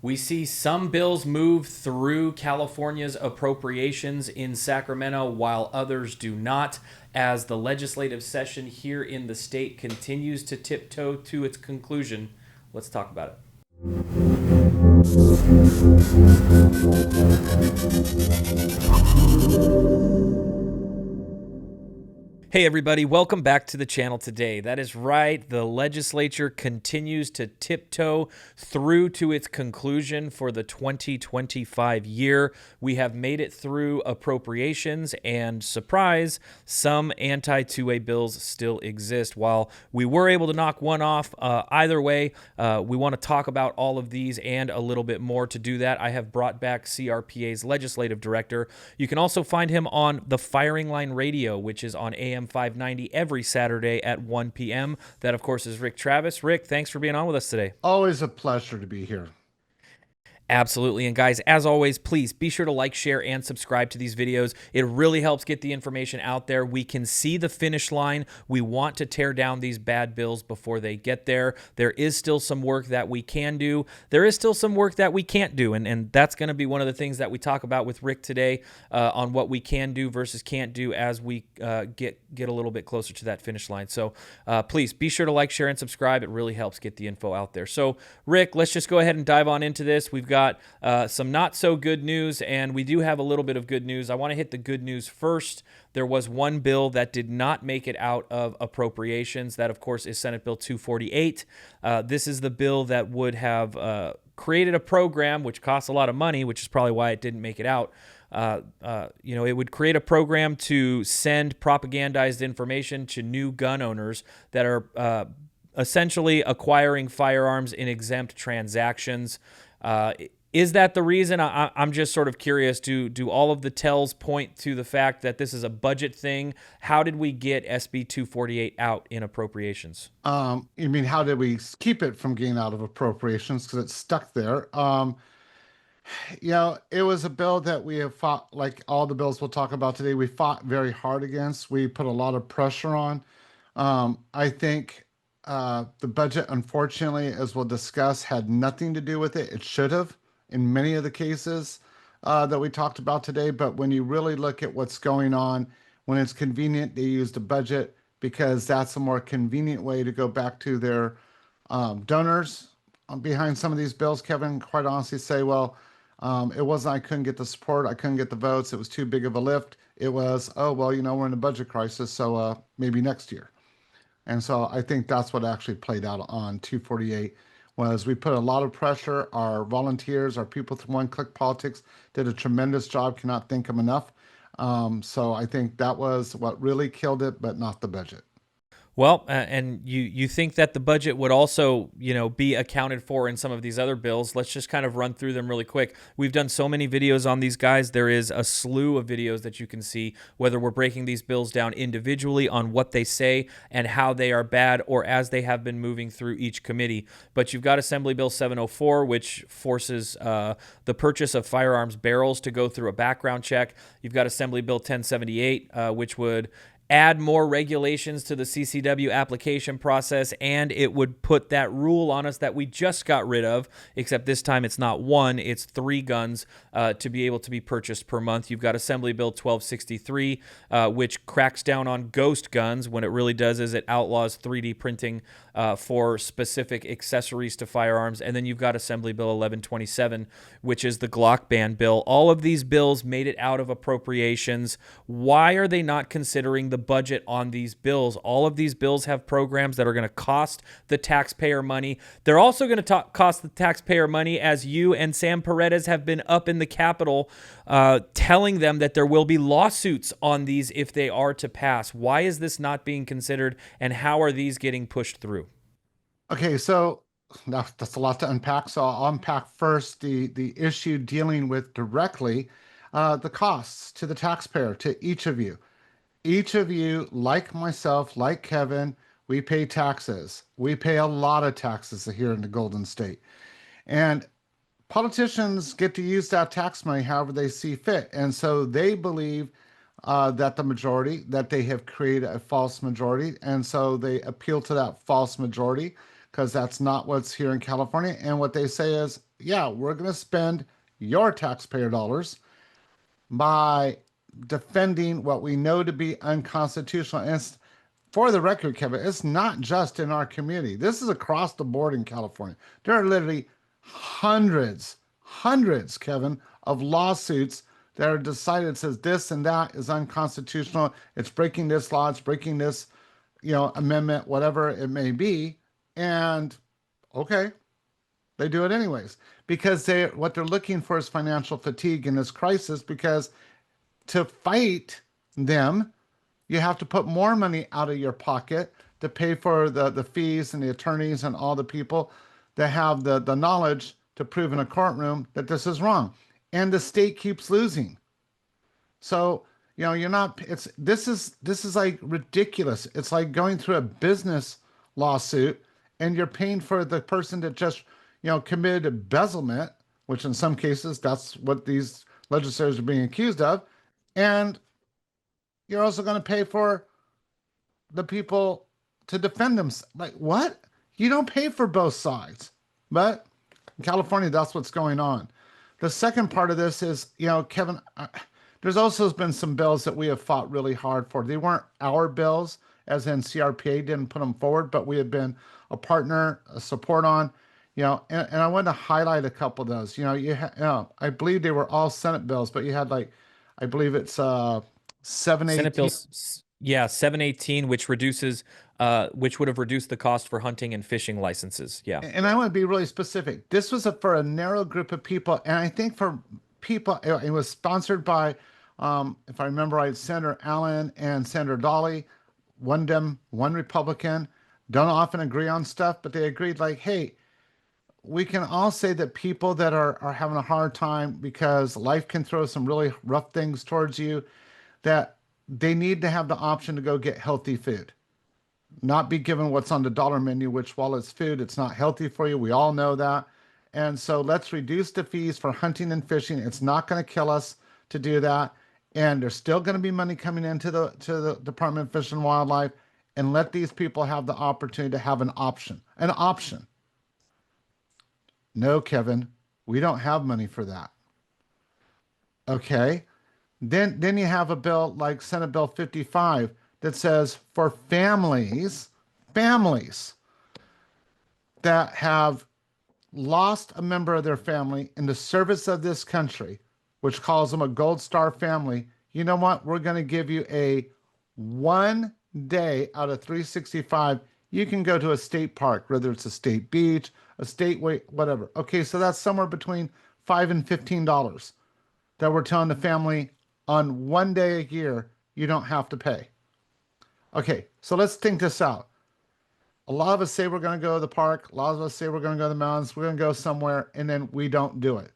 We see some bills move through California's appropriations in Sacramento while others do not, as the legislative session here in the state continues to tiptoe to its conclusion. Let's talk about it. Hey everybody, welcome back to the channel today. That is right, the legislature continues to tiptoe through to its conclusion for the 2025 year. We have made it through appropriations, and surprise, some anti-2A bills still exist. While we were able to knock one off, either way, we want to talk about all of these and a little bit more. To do that, I have brought back CRPA's legislative director. You can also find him on the Firing Line Radio, which is on AM 590 every Saturday at 1 p.m. That, of course, is Rick Travis. Rick, thanks for being on with us today. Always a pleasure to be here. Absolutely. And guys, as always, please be sure to like, share, and subscribe to these videos. It really helps get the information out there. We can see the finish line. We want to tear down these bad bills before they get there. There is still some work that we can do. There is still some work that we can't do. And that's going to be one of the things that we talk about with Rick today on what we can do versus can't do as we get a little bit closer to that finish line. So please be sure to like, share, and subscribe. It really helps get the info out there. So Rick, let's just go ahead and dive on into this. We've got some not so good news, and we do have a little bit of good news. I want to hit the good news first. There was one bill that did not make it out of appropriations. That, of course, is Senate Bill 248. This is the bill that would have created a program which costs a lot of money, which is probably why it didn't make it out. It would create a program to send propagandized information to new gun owners that are essentially acquiring firearms in exempt transactions. Is that the reason? I'm just sort of curious. Do all of the tells point to the fact that this is a budget thing? How did we get SB 248 out in appropriations? You mean how did we keep it from getting out of appropriations because it's stuck there? It was a bill that we have fought, like all the bills we'll talk about today, we fought very hard against. We put a lot of pressure on. I think the budget, unfortunately, as we'll discuss, had nothing to do with it. It should have in many of the cases that we talked about today. But when you really look at what's going on, when it's convenient, they use the budget because that's a more convenient way to go back to their donors behind some of these bills. Kevin, quite honestly, say, well, it wasn't I couldn't get the support, I couldn't get the votes, it was too big of a lift. It was, oh, well, we're in a budget crisis, so maybe next year. And so I think that's what actually played out on 248 was we put a lot of pressure. Our volunteers, our people through One Click Politics did a tremendous job. Cannot thank them enough. So I think that was what really killed it, but not the budget. Well, and you think that the budget would also, be accounted for in some of these other bills. Let's just kind of run through them really quick. We've done so many videos on these guys. There is a slew of videos that you can see, whether we're breaking these bills down individually on what they say and how they are bad, or as they have been moving through each committee. But you've got Assembly Bill 704, which forces the purchase of firearms barrels to go through a background check. You've got Assembly Bill 1078, which would add more regulations to the CCW application process, and it would put that rule on us that we just got rid of, except this time it's not one, it's 3 guns to be able to be purchased per month. You've got Assembly Bill 1263, which cracks down on ghost guns. What it really does is it outlaws 3D printing for specific accessories to firearms. And then you've got Assembly Bill 1127, which is the Glock ban bill. All of these bills made it out of appropriations. Why are they not considering the budget on these bills? All of these bills have programs that are going to cost the taxpayer money. They're also going to cost the taxpayer money, as you and Sam Paredes have been up in the Capitol telling them that there will be lawsuits on these if they are to pass. Why is this not being considered, and how are these getting pushed through? Okay, so that's a lot to unpack. So I'll unpack first the issue dealing with directly the costs to the taxpayer, to each of you. Each of you, like myself, like Kevin, we pay taxes. We pay a lot of taxes here in the Golden State. And politicians get to use that tax money however they see fit. And so they believe that they have created a false majority. And so they appeal to that false majority because that's not what's here in California. And what they say is, yeah, we're going to spend your taxpayer dollars by defending what we know to be unconstitutional. And for the record, Kevin, it's not just in our community. This is across the board in California. There are literally hundreds, Kevin, of lawsuits that are decided says this and that is unconstitutional. It's breaking this law. It's breaking this, amendment, whatever it may be. And okay, they do it anyways because what they're looking for is financial fatigue in this crisis. Because to fight them, you have to put more money out of your pocket to pay for the fees and the attorneys and all the people that have the knowledge to prove in a courtroom that this is wrong. And the state keeps losing. So, you're not, this is like ridiculous. It's like going through a business lawsuit and you're paying for the person that just, committed embezzlement, which in some cases, that's what these legislators are being accused of. And you're also going to pay for the people to defend them. Like, what? You don't pay for both sides. But in California, that's what's going on. The second part of this is, Kevin, there's also been some bills that we have fought really hard for. They weren't our bills, as in CRPA didn't put them forward, but we have been a partner, a support on, and I want to highlight a couple of those. I believe they were all Senate bills, but you had I believe it's 718. Senate bills, yeah, 718, which which would have reduced the cost for hunting and fishing licenses. Yeah. And I want to be really specific. This was for a narrow group of people, and I think for people, it was sponsored by, if I remember right, Senator Allen and Senator Dolly, one Dem, one Republican. Don't often agree on stuff, but they agreed like, hey, we can all say that people that are having a hard time because life can throw some really rough things towards you, that they need to have the option to go get healthy food, not be given what's on the dollar menu, which while it's food, it's not healthy for you. We all know that. And so let's reduce the fees for hunting and fishing. It's not going to kill us to do that. And there's still going to be money coming into the Department of Fish and Wildlife, and let these people have the opportunity to have an option. An option. No, Kevin, we don't have money for that. Okay. Then you have a bill like Senate Bill 55 that says for families that have lost a member of their family in the service of this country, which calls them a Gold Star family, you know what? We're going to give you a 1 day out of 365. You can go to a state park, whether it's a state beach, a state whatever. Okay, so that's somewhere between $5 and $15 that we're telling the family on 1 day a year you don't have to pay. Okay, so let's think this out. A lot of us say we're going to go to the park. A lot of us say we're going to go to the mountains. We're going to go somewhere, and then we don't do it.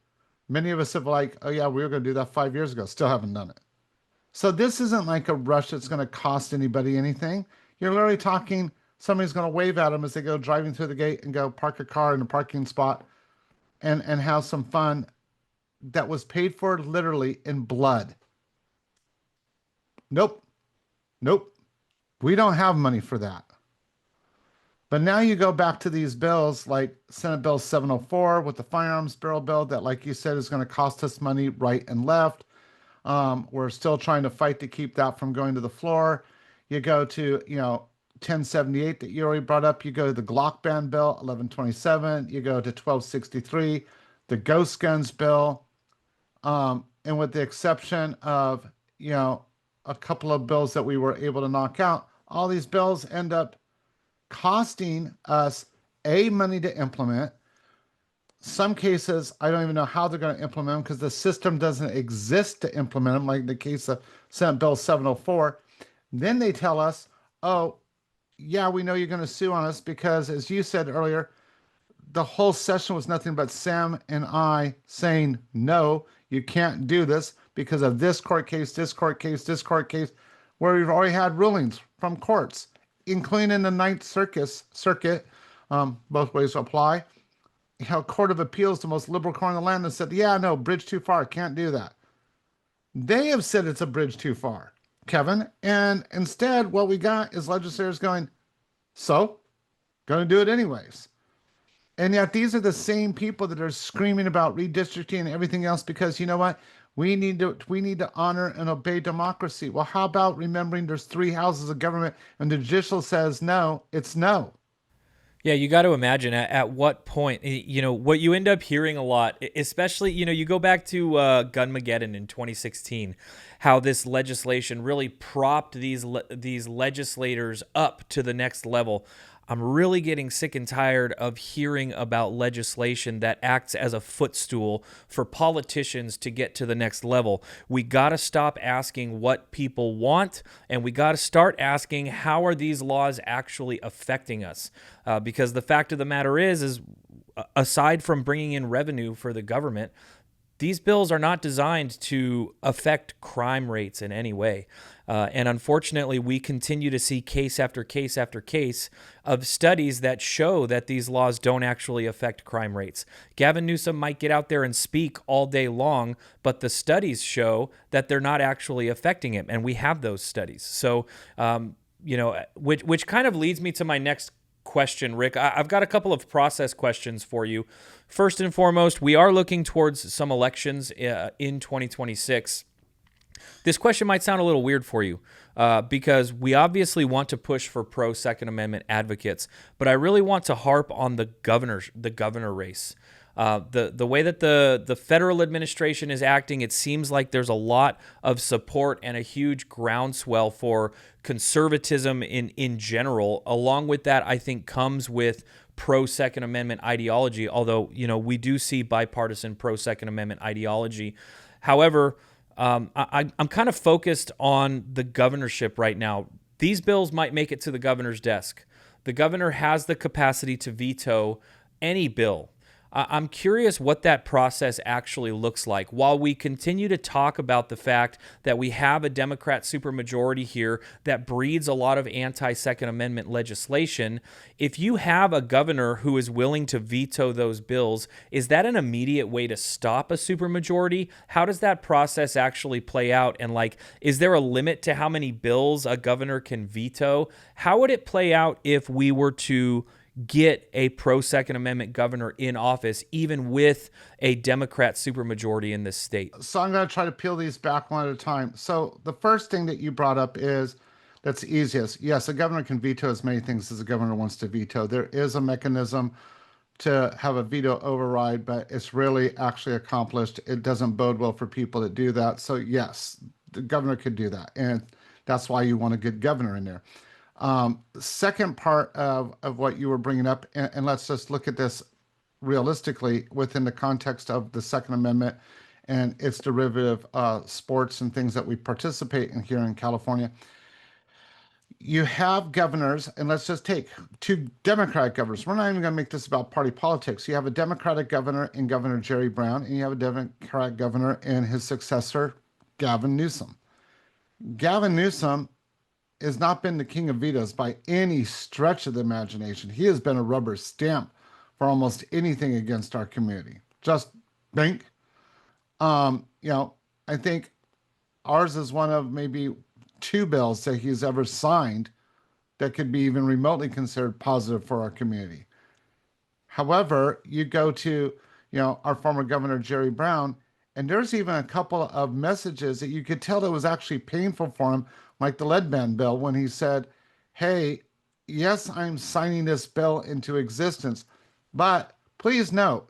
Many of us have oh yeah, we were going to do that 5 years ago. Still haven't done it. So this isn't like a rush that's going to cost anybody anything. You're literally talking, somebody's going to wave at them as they go driving through the gate and go park a car in a parking spot and have some fun that was paid for literally in blood. Nope. We don't have money for that. But now you go back to these bills like Senate Bill 704 with the firearms bill that, like you said, is going to cost us money right and left. We're still trying to fight to keep that from going to the floor. You go to, 1078 that you already brought up. You go to the Glock ban bill, 1127. You go to 1263, the ghost guns bill. And with the exception of, a couple of bills that we were able to knock out, all these bills end up costing us money to implement. Some cases, I don't even know how they're going to implement them because the system doesn't exist to implement them, like the case of Senate Bill 704. Then they tell us, oh, yeah, we know you're going to sue on us because, as you said earlier, the whole session was nothing but Sam and I saying, no, you can't do this because of this court case, this court case, this court case, where we've already had rulings from courts, including in the Ninth Circuit, both ways apply. Court of Appeals, the most liberal court in the land, has said, yeah, no, bridge too far, can't do that. They have said it's a bridge too far, Kevin. And instead, what we got is legislators going, so, going to do it anyways. And yet these are the same people that are screaming about redistricting and everything else because you know what? We need to honor and obey democracy. Well, how about remembering there's three houses of government and the judicial says no, it's no. Yeah, you got to imagine at what point, what you end up hearing a lot, especially, you go back to Gunmageddon in 2016, how this legislation really propped these legislators up to the next level. I'm really getting sick and tired of hearing about legislation that acts as a footstool for politicians to get to the next level. We got to stop asking what people want, and we got to start asking how are these laws actually affecting us? Because the fact of the matter is aside from bringing in revenue for the government, these bills are not designed to affect crime rates in any way. And unfortunately, we continue to see case after case after case of studies that show that these laws don't actually affect crime rates. Gavin Newsom might get out there and speak all day long, but the studies show that they're not actually affecting it. And we have those studies. So, which kind of leads me to my next question, Rick. I've got a couple of process questions for you. First and foremost, we are looking towards some elections in 2026. This question might sound a little weird for you because we obviously want to push for pro Second Amendment advocates, but I really want to harp on the governor race. The way that the federal administration is acting, it seems like there's a lot of support and a huge groundswell for conservatism in general. Along with that, I think comes with pro Second Amendment ideology, although we do see bipartisan pro Second Amendment ideology. However, I'm kind of focused on the governorship right now. These bills might make it to the governor's desk. The governor has the capacity to veto any bill. I'm curious what that process actually looks like. While we continue to talk about the fact that we have a Democrat supermajority here that breeds a lot of anti-Second Amendment legislation, if you have a governor who is willing to veto those bills, is that an immediate way to stop a supermajority? How does that process actually play out? And is there a limit to how many bills a governor can veto? How would it play out if we were to get a pro Second Amendment governor in office, even with a Democrat supermajority in this state? So I'm going to try to peel these back one at a time. So the first thing that you brought up is that's the easiest. Yes, a governor can veto as many things as a governor wants to veto. There is a mechanism to have a veto override, but it's really actually accomplished. It doesn't bode well for people that do that. So yes, the governor could do that. And that's why you want a good governor in there. Second part of what you were bringing up, and let's just look at this realistically within the context of the Second Amendment and its derivative sports and things that we participate in here in California. You have governors, and let's just take two Democratic governors. We're not even going to make this about party politics. You have a Democratic governor in Governor Jerry Brown, and you have a Democratic governor in his successor, Gavin Newsom. Gavin Newsom has not been the king of vetoes by any stretch of the imagination. He has been a rubber stamp for almost anything against our community. Just think. I think ours is one of maybe two bills that he's ever signed that could be even remotely considered positive for our community. However, you go to, our former governor, Jerry Brown, and there's even a couple of messages that you could tell that was actually painful for him, like the lead ban bill, when he said, hey, yes, I'm signing this bill into existence, but please note,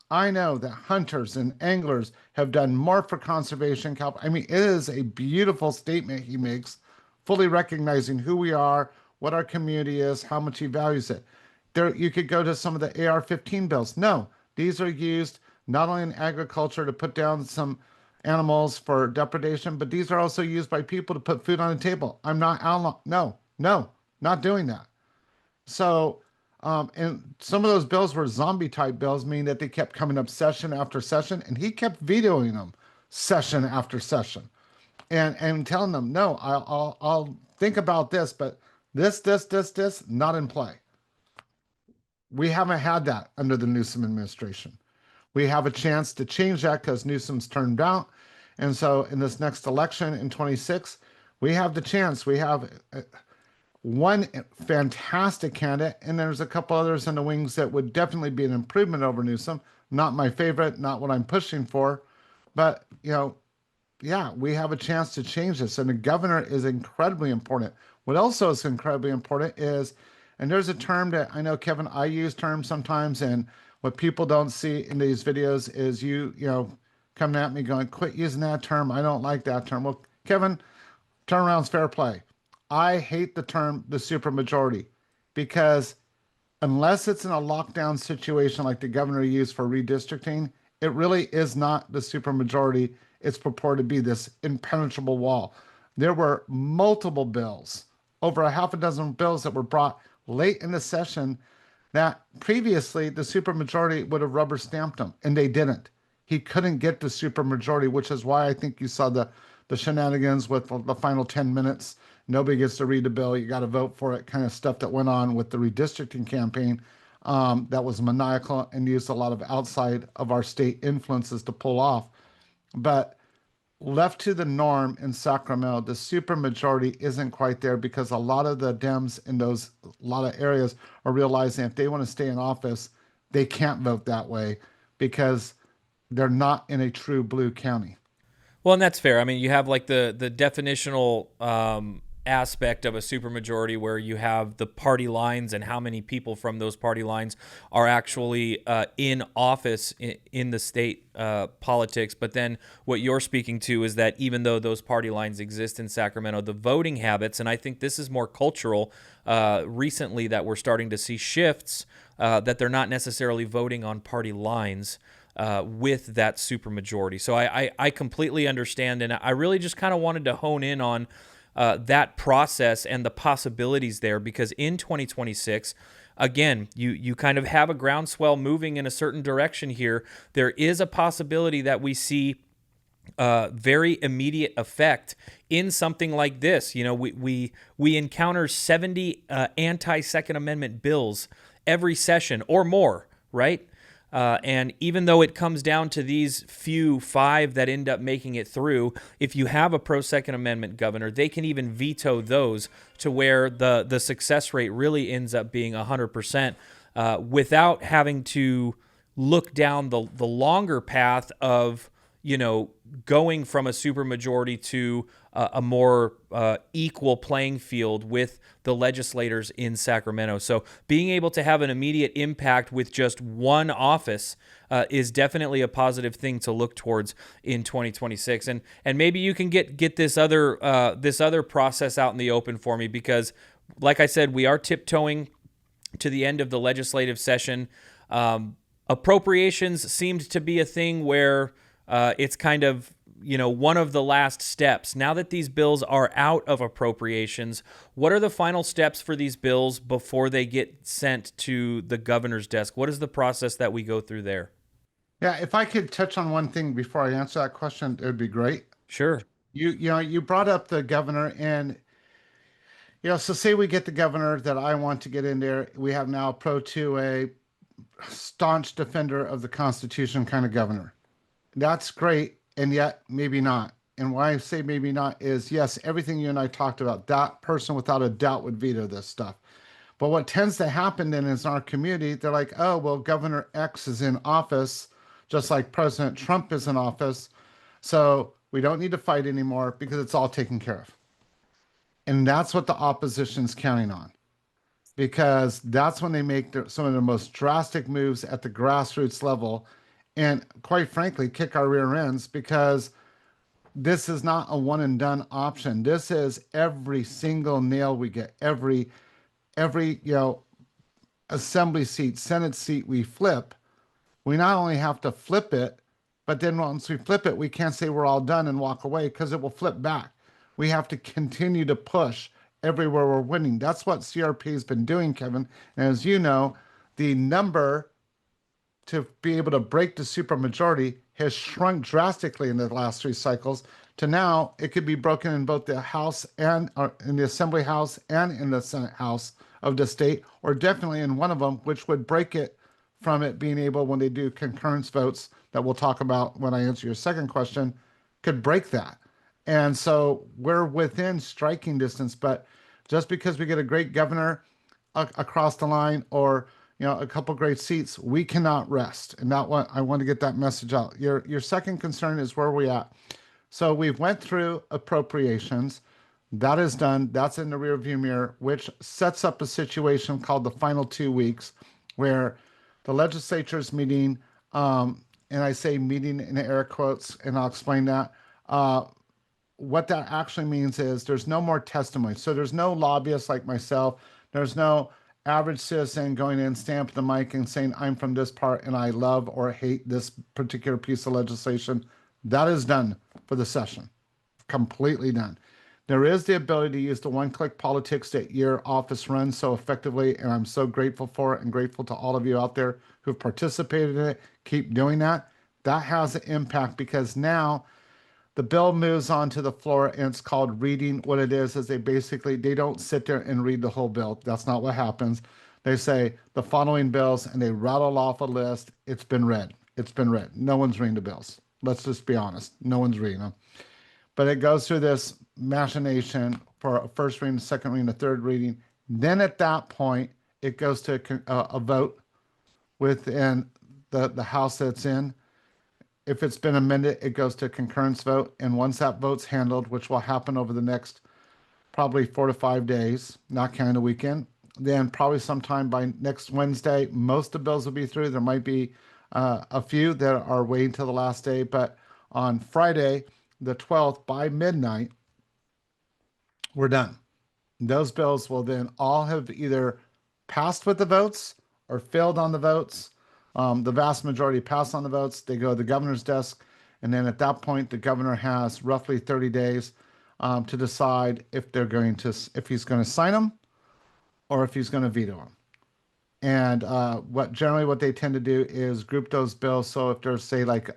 I know that hunters and anglers have done more for conservation. I mean, it is a beautiful statement he makes, fully recognizing who we are, what our community is, how much he values it. There, you could go to some of the AR-15 bills. No, these are used not only in agriculture to put down some animals for depredation, but these are also used by people to put food on the table. I'm not outlaw. No, not doing that. So, and some of those bills were zombie type bills, meaning that they kept coming up session after session, and he kept vetoing them session after session, and telling them, no, I'll think about this, but this, not in play. We haven't had that under the Newsom administration. We have a chance to change that because Newsom's turned out. And so in this next election in 26, we have the chance. We have one fantastic candidate, and there's a couple others in the wings that would definitely be an improvement over Newsom. Not my favorite, not what I'm pushing for, but yeah, we have a chance to change this, and the governor is incredibly important. What also is incredibly important is, and there's a term that I know, Kevin, I use terms sometimes, and what people don't see in these videos is coming at me going, quit using that term. I don't like that term. Well, Kevin, turnaround's fair play. I hate the term the supermajority because unless it's in a lockdown situation like the governor used for redistricting, it really is not the supermajority. It's purported to be this impenetrable wall. There were multiple bills, over a half a dozen bills that were brought late in the session that previously the supermajority would have rubber stamped them, and they didn't. He couldn't get the supermajority, which is why I think you saw the shenanigans with the final 10 minutes. Nobody gets to read the bill. You got to vote for it, kind of stuff that went on with the redistricting campaign that was maniacal and used a lot of outside of our state influences to pull off. But left to the norm in Sacramento, the supermajority isn't quite there because a lot of the Dems in those a lot of areas are realizing if they want to stay in office, they can't vote that way because they're not in a true blue county. Well, and that's fair. I mean, you have like the definitional aspect of a supermajority where you have the party lines and how many people from those party lines are actually in office in the state politics. But then what you're speaking to is that even though those party lines exist in Sacramento, the voting habits, and I think this is more cultural recently that we're starting to see shifts that they're not necessarily voting on party lines. With that supermajority. So I completely understand, and I really just kind of wanted to hone in on that process and the possibilities there, because in 2026, again, you kind of have a groundswell moving in a certain direction here. There is a possibility that we see very immediate effect in something like this. You know, we encounter 70 anti-Second Amendment bills every session or more, right? And even though it comes down to these few 5 that end up making it through, if you have a pro-Second Amendment governor, they can even veto those to where the success rate really ends up being 100% without having to look down the longer path of, going from a supermajority to a more equal playing field with the legislators in Sacramento. So being able to have an immediate impact with just one office is definitely a positive thing to look towards in 2026. And maybe you can get this other process out in the open for me, because like I said, we are tiptoeing to the end of the legislative session. Appropriations seemed to be a thing where it's kind of, one of the last steps. Now that these bills are out of appropriations, what are the final steps for these bills before they get sent to the governor's desk? What is the process that we go through there? Yeah, if I could touch on one thing before I answer that question, it would be great. Sure. You brought up the governor, and so say we get the governor that I want to get in there. We have now pro to a staunch defender of the Constitution kind of governor. That's great, and yet maybe not. And why I say maybe not is, yes, everything you and I talked about, that person without a doubt would veto this stuff. But what tends to happen then is in our community, they're like, oh, well, Governor X is in office, just like President Trump is in office. So we don't need to fight anymore because it's all taken care of. And that's what the opposition's counting on, because that's when they make some of the most drastic moves at the grassroots level, and quite frankly, kick our rear ends, because this is not a one and done option. This is every single nail we get, every assembly seat, Senate seat we flip. We not only have to flip it, but then once we flip it, we can't say we're all done and walk away, because it will flip back. We have to continue to push everywhere we're winning. That's what CRP has been doing, Kevin. And as you know, the number to be able to break the supermajority has shrunk drastically in the last 3 cycles to now it could be broken in both the House and in the Assembly House and in the Senate House of the state, or definitely in one of them, which would break it from it being able, when they do concurrence votes that we'll talk about when I answer your second question, could break that. And so we're within striking distance, but Just because we get a great governor across the line, or a couple great seats, we cannot rest. And that one, I want to get that message out. Your second concern is where we at. So we've went through appropriations. That is done. That's in the rearview mirror, which sets up a situation called the final 2 weeks, where the legislature is meeting, and I say meeting in air quotes, and I'll explain that. Uh, what that actually means is there's no more testimony. So there's no lobbyists like myself. There's no average citizen going in, stamping the mic and saying, I'm from this part and I love or hate this particular piece of legislation. That is done for the session, completely done. There is the ability to use the one-click politics that your office runs so effectively, and I'm so grateful for it and grateful to all of you out there who've participated in it. Keep doing that. That has an impact because now the bill moves on to the floor and it's called reading. What it is they don't sit there and read the whole bill. That's not what happens. They say the following bills and they rattle off a list. It's been read. It's been read. No one's reading the bills. Let's just be honest. No one's reading them. But it goes through this machination for a first reading, second reading, a third reading. Then at that point, it goes to a vote within the house that's in. If it's been amended, it goes to concurrence vote. And once that vote's handled, which will happen over the next probably 4 to 5 days, not counting the weekend, then probably sometime by next Wednesday, most of the bills will be through. There might be a few that are waiting till the last day, but on Friday, the 12th, by midnight, we're done. Those bills will then all have either passed with the votes or failed on the votes. The vast majority pass on the votes. They go to the governor's desk. And then at that point, the governor has roughly 30 days to decide if he's going to sign them or if he's going to veto them. And what they tend to do is group those bills. So if there's, say, like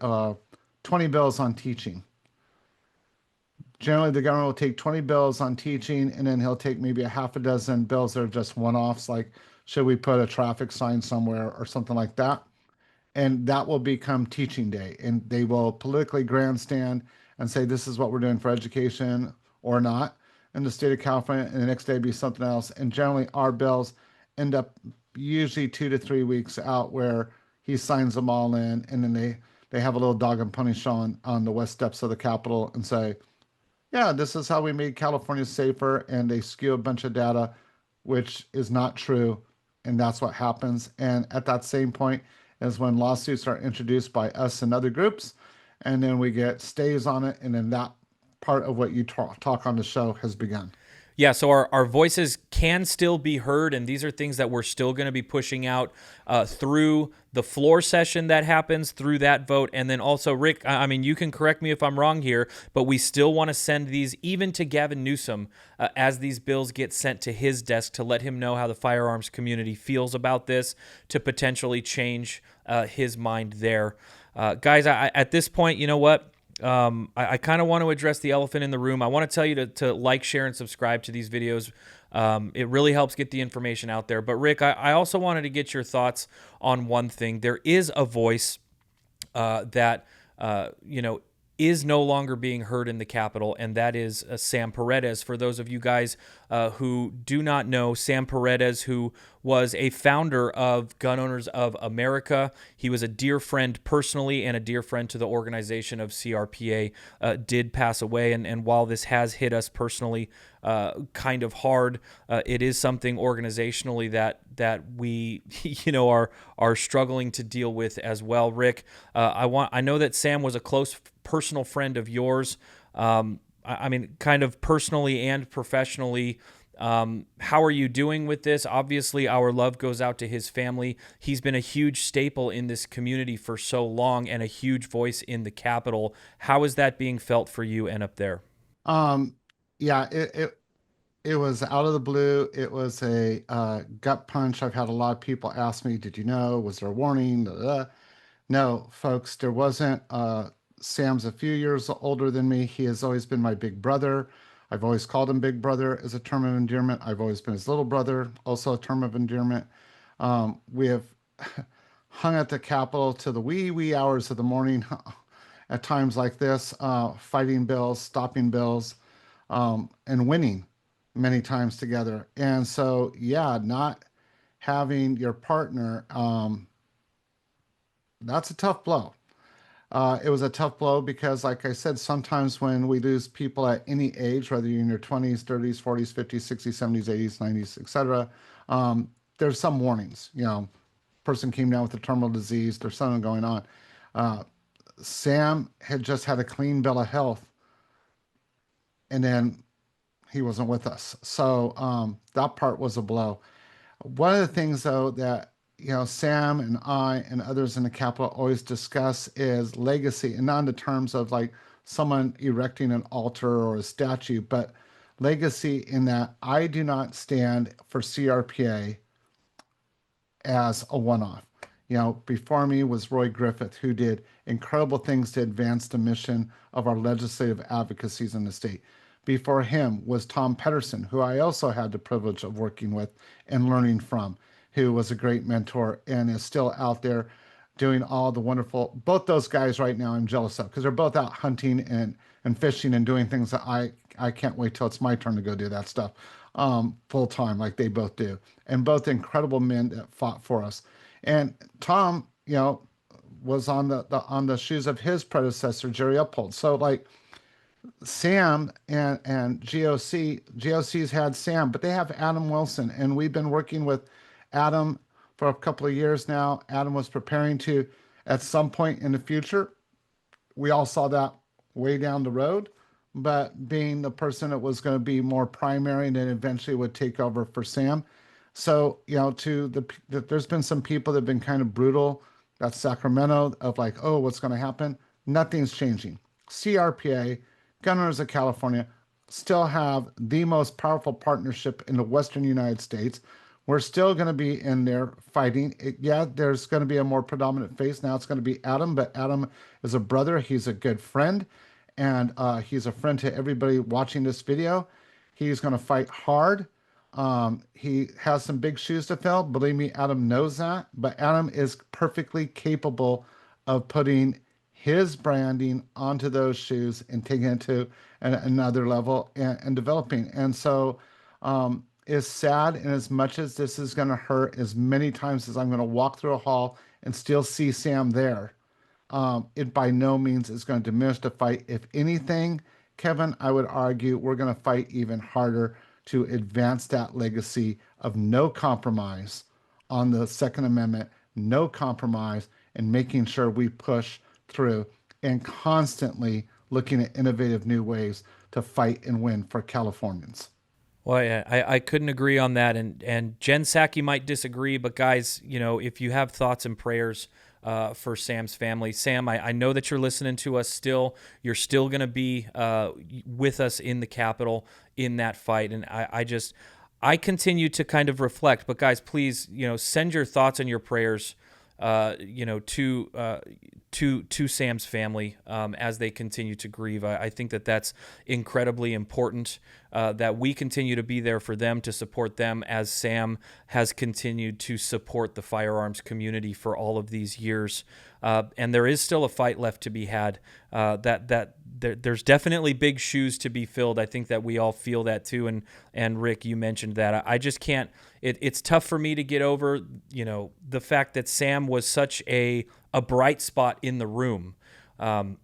20 bills on teaching, generally the governor will take 20 bills on teaching, and then he'll take maybe a half a dozen bills that are just one-offs, like should we put a traffic sign somewhere or something like that. And that will become teaching day. And they will politically grandstand and say, this is what we're doing for education or not in the state of California. And the next day be something else. And generally our bills end up usually 2 to 3 weeks out where he signs them all in. And then they have a little dog and pony show on the west steps of the Capitol and say, yeah, this is how we made California safer. And they skew a bunch of data, which is not true. And that's what happens. And at that same point is when lawsuits are introduced by us and other groups. And then we get stays on it. And then that part of what you talk on the show has begun. Yeah, so our voices can still be heard, and these are things that we're still going to be pushing out through the floor session that happens, through that vote, and then also, Rick, I mean, you can correct me if I'm wrong here, but we still want to send these even to Gavin Newsom as these bills get sent to his desk to let him know how the firearms community feels about this, to potentially change his mind there. Guys, at this point, you know what? I kind of want to address the elephant in the room. I want to tell you to like, share, and subscribe to these videos. It really helps get the information out there. But Rick, I also wanted to get your thoughts on one thing. There is a voice that is no longer being heard in the Capitol, and that is Sam Paredes. For those of you guys who do not know, Sam Paredes, who was a founder of Gun Owners of America, he was a dear friend personally and a dear friend to the organization of CRPA, did pass away. And while this has hit us personally kind of hard, it is something organizationally that we are struggling to deal with as well. Rick, I know that Sam was a close personal friend of yours. I mean, kind of personally and professionally. How are you doing with this? Obviously, our love goes out to his family. He's been a huge staple in this community for so long and a huge voice in the Capitol. How is that being felt for you and up there? Yeah, it was out of the blue. It was a gut punch. I've had a lot of people ask me, did you know? Was there a warning? Blah, blah. No, folks, there wasn't. Sam's a few years older than me. He has always been my big brother. I've always called him big brother as a term of endearment. I've always been his little brother, also a term of endearment. We have hung at the Capitol to the wee hours of the morning at times like this, fighting bills, stopping bills, and winning. many times together. And so, yeah, not having your partner, that's a tough blow. It was a tough blow because, like I said, sometimes when we lose people at any age, whether you're in your 20s, 30s, 40s, 50s, 60s, 70s, 80s, 90s, etc., there's some warnings. Person came down with a terminal disease, there's something going on. Uh, Sam had just had a clean bill of health, and then he wasn't with us. So that part was a blow. One of the things, though, that Sam and I and others in the Capitol always discuss is legacy, and not in the terms of like someone erecting an altar or a statue, but legacy in that I do not stand for CRPA as a one-off. Before me was Roy Griffith, who did incredible things to advance the mission of our legislative advocacies in the state. Before him was Tom Pedersen, who I also had the privilege of working with and learning from, who was a great mentor and is still out there doing all the wonderful. Both those guys right now I'm jealous of because they're both out hunting and fishing and doing things that I can't wait till it's my turn to go do that stuff full time like they both do, and both incredible men that fought for us. And Tom, was on the shoes of his predecessor Jerry Uphold. So like Sam and GOC's had Sam, but they have Adam Wilson, and we've been working with Adam for a couple of years now. Adam was preparing to, at some point in the future, we all saw that way down the road, but being the person that was going to be more primary and then eventually would take over for Sam. So, there's been some people that have been kind of brutal. That's Sacramento of like, oh, what's going to happen? Nothing's changing. CRPA, Gun Owners of California, still have the most powerful partnership in the Western United States. We're still going to be in there fighting. Yeah, there's going to be a more predominant face. Now it's going to be Adam, but Adam is a brother. He's a good friend, and he's a friend to everybody watching this video. He's going to fight hard. He has some big shoes to fill. Believe me, Adam knows that. But Adam is perfectly capable of putting his branding onto those shoes and taking it to another level and developing. And so, is sad. And as much as this is going to hurt, as many times as I'm going to walk through a hall and still see Sam there, it by no means is going to diminish the fight. If anything, Kevin, I would argue we're going to fight even harder to advance that legacy of no compromise on the Second Amendment, no compromise, and making sure we push through and constantly looking at innovative new ways to fight and win for Californians. Well, yeah, I couldn't agree on that, and Jen Psaki might disagree, but guys, if you have thoughts and prayers for Sam's family, Sam, I know that you're listening to us still. You're still going to be with us in the Capitol in that fight, and I continue to kind of reflect. But guys, please, send your thoughts and your prayers, to Sam's family as they continue to grieve. I think that that's incredibly important, that we continue to be there for them, to support them as Sam has continued to support the firearms community for all of these years. And there is still a fight left to be had. There's definitely big shoes to be filled. I think that we all feel that too. And Rick, you mentioned that. I just can't. It's tough for me to get over, the fact that Sam was such a bright spot in the room. And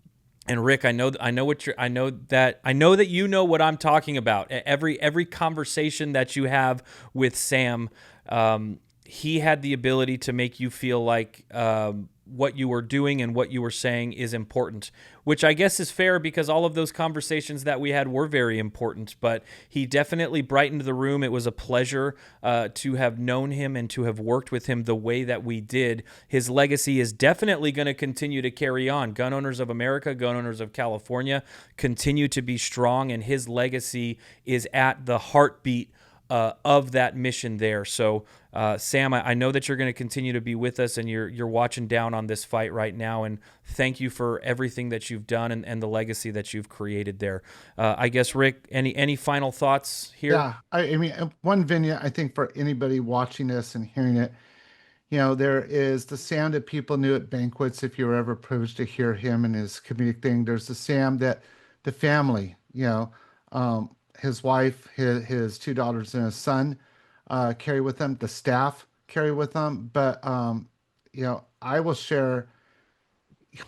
Rick, I know that you know what I'm talking about. Every conversation that you have with Sam, he had the ability to make you feel like what you were doing and what you were saying is important, which I guess is fair because all of those conversations that we had were very important, but he definitely brightened the room. It was a pleasure to have known him and to have worked with him the way that we did. His legacy is definitely going to continue to carry on. Gun Owners of America, Gun Owners of California continue to be strong, and his legacy is at the heartbeat of that mission there. So, Sam, I know that you're going to continue to be with us, and you're watching down on this fight right now. And thank you for everything that you've done and the legacy that you've created there. I guess, Rick, any final thoughts here? Yeah, I mean, one vignette I think for anybody watching this and hearing it, there is the Sam that people knew at banquets. If you were ever privileged to hear him and his comedic thing, there's the Sam that the family, his wife, his two daughters, and his son carry with them. The staff carry with them. But I will share.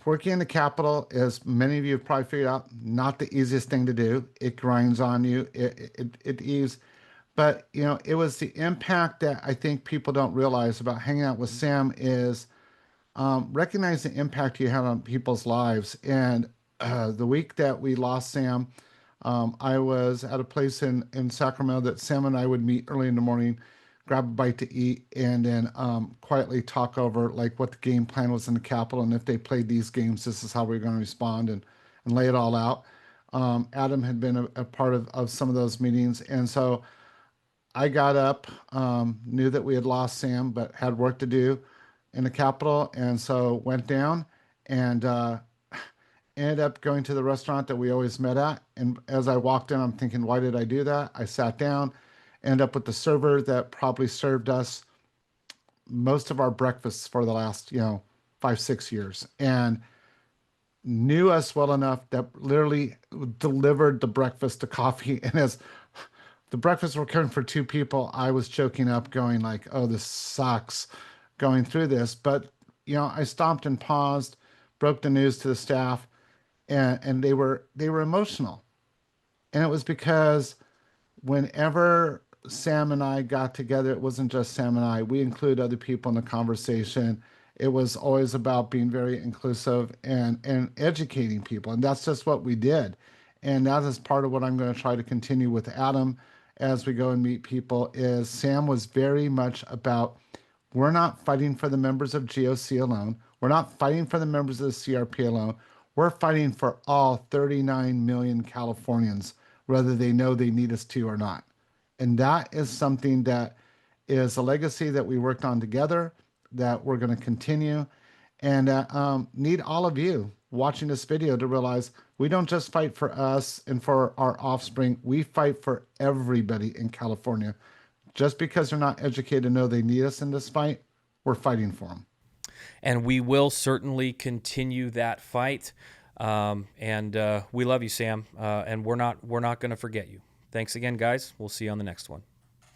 Working in the Capitol, as many of you have probably figured out, not the easiest thing to do. It grinds on you. It eases. But it was the impact that I think people don't realize about hanging out with Sam is recognize the impact you had on people's lives. And the week that we lost Sam, I was at a place in Sacramento that Sam and I would meet early in the morning, grab a bite to eat, and then quietly talk over like what the game plan was in the Capitol, and if they played these games, this is how we are going to respond, and lay it all out. Adam had been a part of some of those meetings, and so I got up, knew that we had lost Sam, but had work to do in the Capitol, and so went down and ended up going to the restaurant that we always met at. And as I walked in, I'm thinking, why did I do that? I sat down, ended up with the server that probably served us most of our breakfasts for the last, 5, 6 years, and knew us well enough that literally delivered the breakfast to coffee. And as the breakfast were coming for two people, I was choking up, going like, "Oh, this sucks," going through this. But I stopped and paused, broke the news to the staff, and they were emotional, and it was because whenever Sam and I got together, it wasn't just Sam and I. We include other people in the conversation. It was always about being very inclusive and educating people. And that's just what we did. And that is part of what I'm going to try to continue with Adam as we go and meet people is Sam was very much about we're not fighting for the members of GOC alone. We're not fighting for the members of the CRPA alone. We're fighting for all 39 million Californians, whether they know they need us to or not. And that is something that is a legacy that we worked on together, that we're going to continue, and need all of you watching this video to realize we don't just fight for us and for our offspring. We fight for everybody in California. Just because they're not educated to know they need us in this fight, we're fighting for them. And we will certainly continue that fight. And we love you, Sam. And we're not going to forget you. Thanks again, guys. We'll see you on the next one.